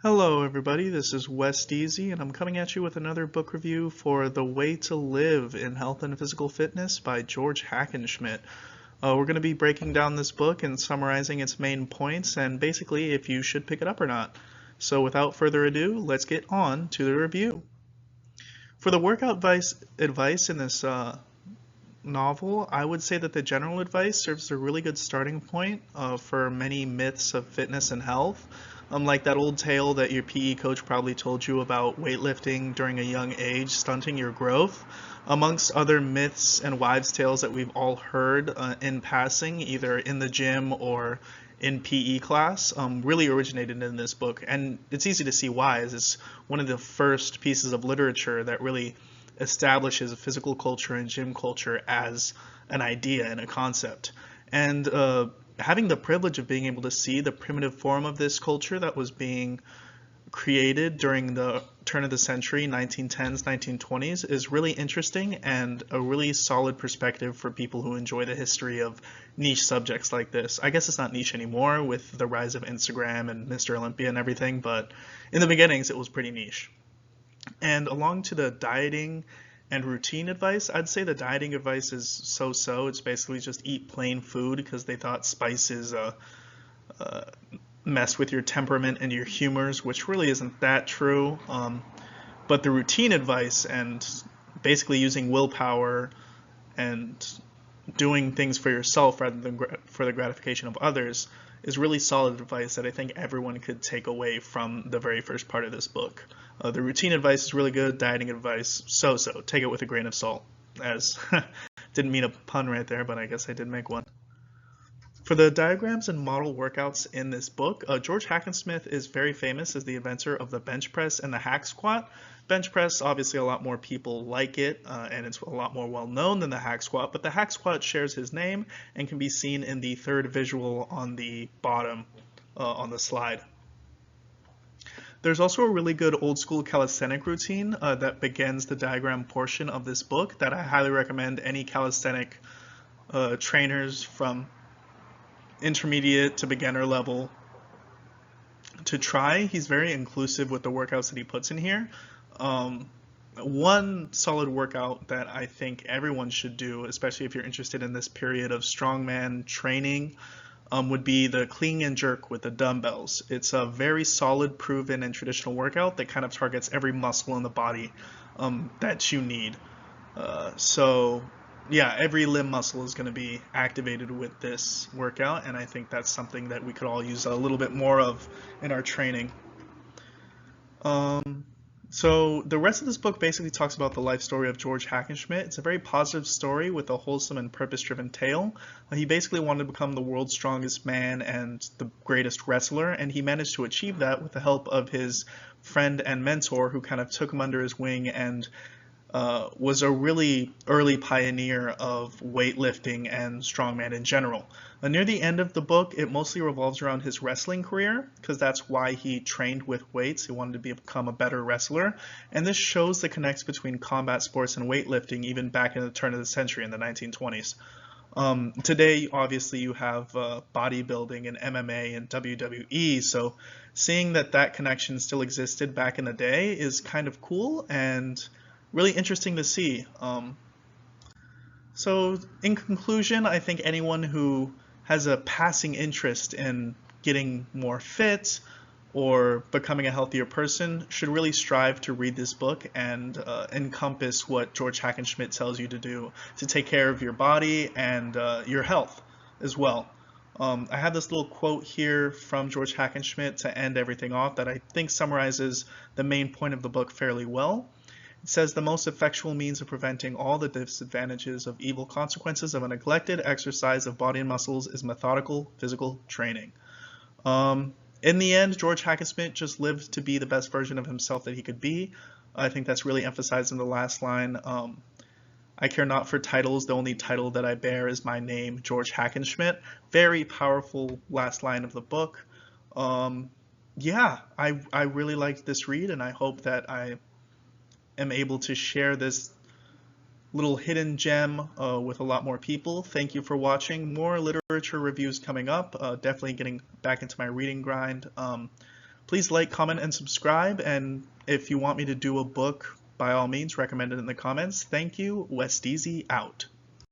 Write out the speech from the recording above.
Hello everybody, this is West Easy and I'm coming at you with another book review for The Way to Live in Health and Physical Fitness by George Hackenschmidt. We're going to be breaking down this book and summarizing its main points and basically if you should pick it up or not. So without further ado, let's get on to the review. For the workout advice in this novel, I would say that the general advice serves as a really good starting point for many myths of fitness and health. Like that old tale that your PE coach probably told you about weightlifting during a young age stunting your growth, amongst other myths and wives' tales that we've all heard in passing, either in the gym or in PE class, really originated in this book. And it's easy to see why, as it's one of the first pieces of literature that really establishes a physical culture and gym culture as an idea and a concept. And having the privilege of being able to see the primitive form of this culture that was being created during the turn of the century, 1910s, 1920s, is really interesting and a really solid perspective for people who enjoy the history of niche subjects like this. I guess it's not niche anymore with the rise of Instagram and Mr. Olympia and everything, but in the beginnings it was pretty niche. And along to the dieting and routine advice, I'd say the dieting advice is so-so. It's basically just eat plain food because they thought spices mess with your temperament and your humors, which really isn't that true. But the routine advice and basically using willpower and doing things for yourself rather than for the gratification of others is really solid advice that I think everyone could take away from the very first part of this book. The routine advice is really good, dieting advice, so-so. Take it with a grain of salt. As didn't mean a pun right there, but I guess I did make one. For the diagrams and model workouts in this book, George Hackenschmidt is very famous as the inventor of the bench press and the hack squat. Bench press, obviously a lot more people like it, and it's a lot more well known than the hack squat, but the hack squat shares his name and can be seen in the third visual on the bottom on the slide. There's also a really good old school calisthenic routine that begins the diagram portion of this book that I highly recommend any calisthenic trainers from intermediate to beginner level to try. He's very inclusive with the workouts that he puts in here. One solid workout that I think everyone should do, especially if you're interested in this period of strongman training, would be the clean and jerk with the dumbbells. It's a very solid, proven, and traditional workout that kind of targets every muscle in the body that you need. So yeah, every limb muscle is going to be activated with this workout, and I think that's something that we could all use a little bit more of in our training. So the rest of this book basically talks about the life story of George Hackenschmidt. It's a very positive story with a wholesome and purpose-driven tale. He basically wanted to become the world's strongest man and the greatest wrestler, and he managed to achieve that with the help of his friend and mentor who kind of took him under his wing and was a really early pioneer of weightlifting and strongman in general. Near the end of the book, it mostly revolves around his wrestling career, because that's why he trained with weights. He wanted to become a better wrestler, and this shows the connection between combat sports and weightlifting even back in the turn of the century in the 1920s. Today, obviously, you have bodybuilding and MMA and WWE, so seeing that connection still existed back in the day is kind of cool and really interesting to see. So in conclusion, I think anyone who has a passing interest in getting more fit or becoming a healthier person should really strive to read this book and encompass what George Hackenschmidt tells you to do to take care of your body and your health as well. I have this little quote here from George Hackenschmidt to end everything off that I think summarizes the main point of the book fairly well. It says the most effectual means of preventing all the disadvantages of evil consequences of a neglected exercise of body and muscles is methodical physical training. In the end, George Hackenschmidt just lived to be the best version of himself that he could be. I think that's really emphasized in the last line. I care not for titles, the only title that I bear is my name, George Hackenschmidt. Very powerful last line of the book. Yeah, I really liked this read, and I hope that I am able to share this little hidden gem with a lot more people. Thank you for watching. More literature reviews coming up. Definitely getting back into my reading grind. Please like, comment, and subscribe, and if you want me to do a book, by all means, recommend it in the comments. Thank you. West Easy out.